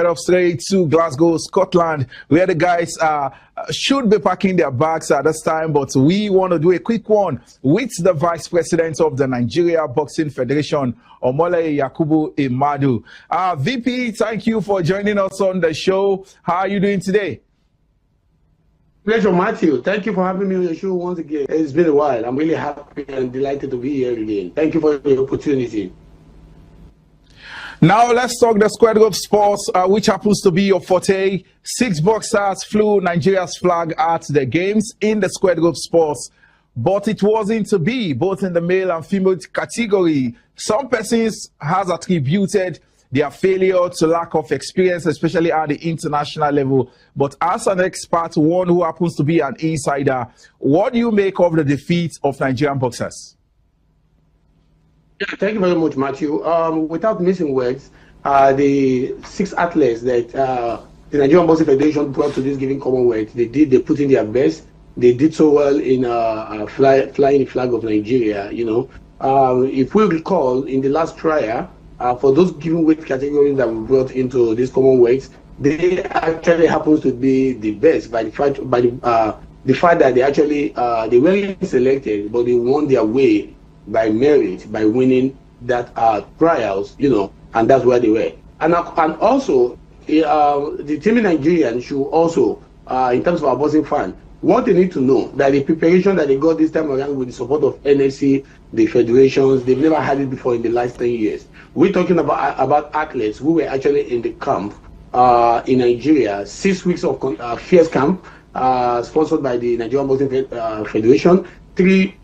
off straight to Glasgow, Scotland, where the guys should be packing their bags at this time, but we want to do a quick one with the Vice President of the Nigeria Boxing Federation, Omonlei Imadu. VP, thank you for joining us on the show. How are you doing today? Pleasure, Matthew. Thank you for having me on your show once again. It's been a while. I'm really happy and delighted to be here again. Thank you for the opportunity. Now let's talk the square group sports, which happens to be your forte. 6 boxers flew Nigeria's flag at the games in the square group sports, but it wasn't to be, both in the male and female category. Some persons has attributed their failure to lack of experience, especially at the international level. But as an expert, one who happens to be an insider, what do you make of the defeat of Nigerian boxers? Yeah, thank you very much, Matthew. Without missing words, the 6 athletes that the Nigerian Boxing Federation brought to this given Commonwealth, they put in their best. They did so well in flying the flag of Nigeria. You know, if we recall, in the last trial, for those given weight categories that we brought into this Commonwealth, they actually happens to be the best by the fact that they actually they weren't selected, but they won their way by merit, by winning that trials, you know, and that's where they were. And also, the team in Nigerian should also, in terms of our boxing fan, what they need to know that the preparation that they got this time around with the support of NSC, the federations, they've never had it before in the last 10 years. We're talking about athletes who were actually in the camp in Nigeria, 6 weeks of fierce camp, sponsored by the Nigerian Boxing Federation, 3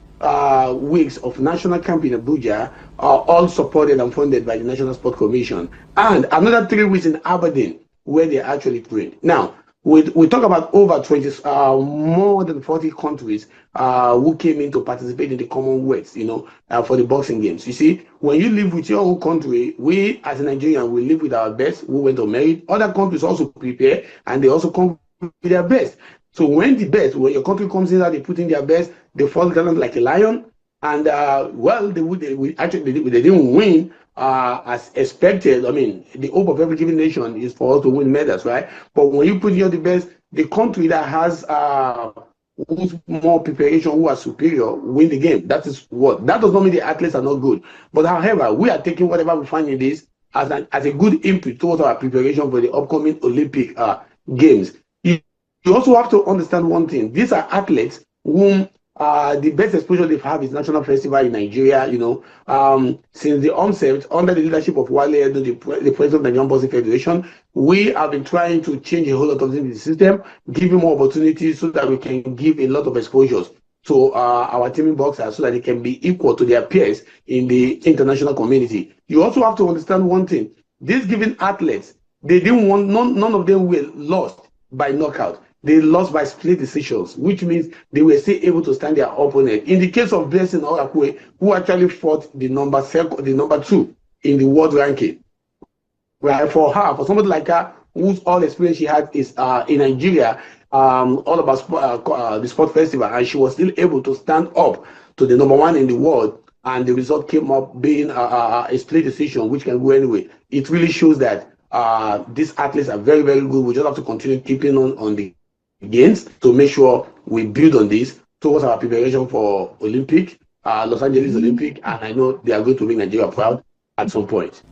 weeks of national camp in Abuja, all supported and funded by the National Sport Commission, and another 3 weeks in Aberdeen where they actually trained. Now, we talk about over 20, more than 40 countries who came in to participate in the Commonwealth, you know, for the boxing games. You see, when you live with your own country, we as a Nigerian, we live with our best. We went on merit. Other countries also prepare, and they also come with their best. So when your country comes in, they put in their best, they fall down like a lion, and well, they didn't win as expected. I mean, the hope of every given nation is for us to win medals, right? But when you put in the best, the country that has who's more preparation, who are superior, win the game. That is what. That does not mean the athletes are not good. But however, we are taking whatever we find in this as a good input towards our preparation for the upcoming Olympic games. You also have to understand one thing. These are athletes whom the best exposure they've had is national festival in Nigeria, you know. Since the onset, under the leadership of Wale Edo, the president of the Nigerian Boxing Federation, we have been trying to change a whole lot of things in the system, giving more opportunities so that we can give a lot of exposures to our teaming boxers so that they can be equal to their peers in the international community. You also have to understand one thing. These given athletes, they didn't want, none of them were lost by knockout. They lost by split decisions, which means they were still able to stand their opponent. In the case of Blessing Orakwe, who actually fought the number 2 in the world ranking, right? For somebody like her, whose all experience she had is in Nigeria, all about the sport festival, and she was still able to stand up to the number 1 in the world, and the result came up being a split decision, which can go anyway. It really shows that these athletes are very, very good. We just have to continue keeping on the gains to make sure we build on this towards our preparation for Olympic, Los Angeles Olympic, and I know they are going to make Nigeria proud at some point.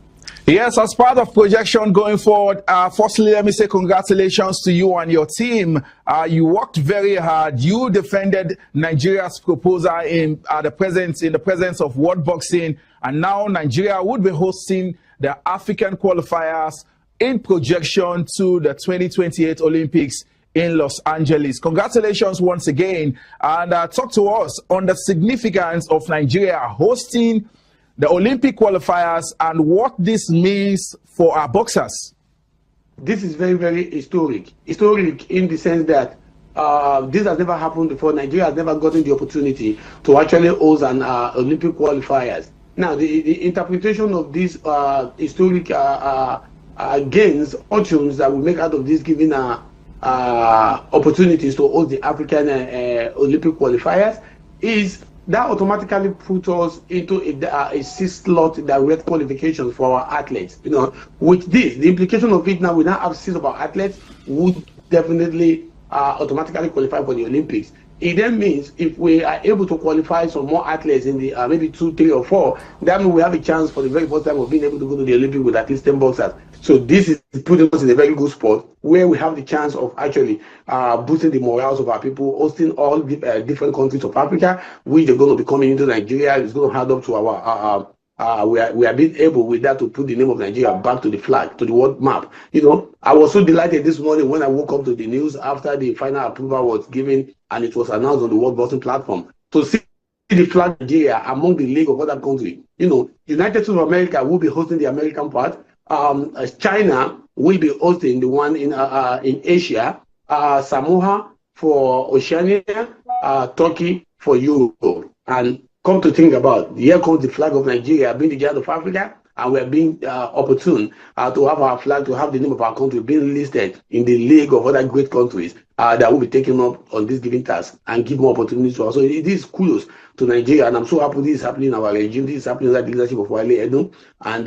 Yes, as part of projection going forward, firstly, let me say congratulations to you and your team. You worked very hard. You defended Nigeria's proposal in the presence of World Boxing, and now Nigeria would be hosting the African qualifiers in projection to the 2028 Olympics in Los Angeles. Congratulations once again, and talk to us on the significance of Nigeria hosting the Olympic qualifiers and what this means for our boxers. This is very, very historic in the sense that this has never happened before. Nigeria has never gotten the opportunity to actually host an Olympic qualifiers. Now, the interpretation of these historic gains, fortunes that we make out of this given opportunities to host the African Olympic qualifiers is that automatically put us into a six-slot direct qualification for our athletes. You know, with this, the implication of it now, we now have six of our athletes who definitely automatically qualify for the Olympics. It then means if we are able to qualify some more athletes in the maybe 2, 3, or 4, that means we have a chance for the very first time of being able to go to the Olympics with at least 10 boxers. So this is putting us in a very good spot where we have the chance of actually boosting the morals of our people, hosting all different countries of Africa, which are going to be coming into Nigeria. It's going to add up to our we are being able with that to put the name of Nigeria back to the flag, to the world map. You know, I was so delighted this morning when I woke up to the news after the final approval was given and it was announced on the World Boxing platform to see the flag Nigeria among the league of other countries. You know, United States of America will be hosting the American part. China will be hosting the one in Asia. Samoa for Oceania. Turkey for Europe. And come to think about, here comes the flag of Nigeria, being the giant of Africa, and we are being opportune to have our flag, to have the name of our country being listed in the league of other great countries that will be taking up on this given task and give more opportunities to us. So it is kudos to Nigeria, and I'm so happy this is happening in our regime. This is happening under the leadership of Wale Edo, and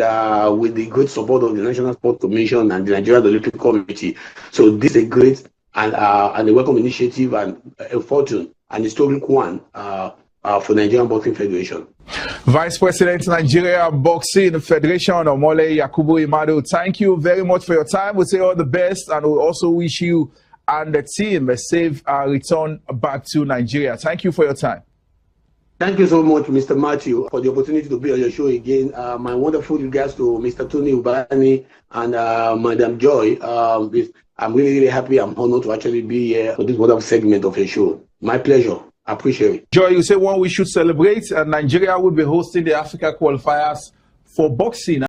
with the great support of the National Sports Commission and the Nigerian Olympic Committee. So this is a great and a welcome initiative and a fortune and historic one for Nigerian Boxing Federation. Vice President, Nigeria Boxing Federation, Omonlei Imadu, thank you very much for your time. We say all the best, and we also wish you and the team a safe return back to Nigeria. Thank you for your time. Thank you so much, Mr. Matthew, for the opportunity to be on your show again. My wonderful regards to Mr. Tony Ubani and Madam Joy. I'm really, really happy. I'm honored to actually be here for this wonderful segment of your show. My pleasure. I appreciate it. Joy, you say one we should celebrate, and Nigeria will be hosting the Africa qualifiers for boxing.